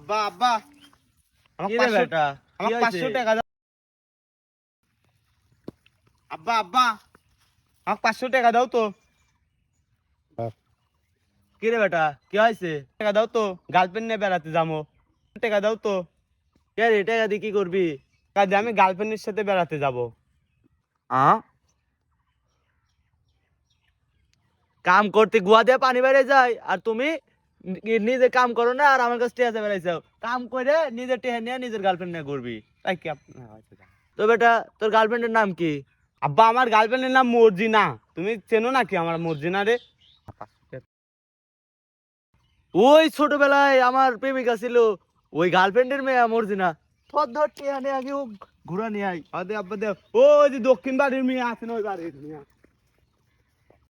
আব্বা আব্বা কি রে বেটা আমার 500 টাকা দাও। আব্বা আব্বা আমার 500 টাকা দাও তো। কি রে বেটা কি হয়েছে? টাকা দাও তো, গার্লফ্রেন্ড নিয়ে বেড়াতে যাবো। টাকা দাও তো। কে রে টাকা দিয়ে কি করবি? টাকা দিয়ে আমি গার্লফ্রেন্ডের সাথে বেড়াতে যাবো। কাম করতে গুয়া দিয়ে পানি বেড়ে যায় আর তুমি নিজে কাম করো না আর আমার কাছে টেহাতে বেড়াইছো। কাম করে নিজের টেহা নিয়ে নিজের গার্লফ্রেন্ড নিয়ে ঘুরবি। তাই কি তো বেটা তোর গার্লফ্রেন্ডের নাম কি? আব্বা আমার গার্লফ্রেন্ডের নাম মর্জিনা। তুমি চেনো নাকি আমার মর্জিনা রে? ওই ছোটবেলায় আমার প্রেমিকা ছিল, ওই গার্লফ্রেন্ডের মেয়ে মর্জিনা। ধর ধর টেহা নিয়ে আগে ঘুরা নিয়ে আই। আব্বা দে ও যে দক্ষিণ বাড়ির মেয়ে আছে না, ওই বাড়ির মেয়ে।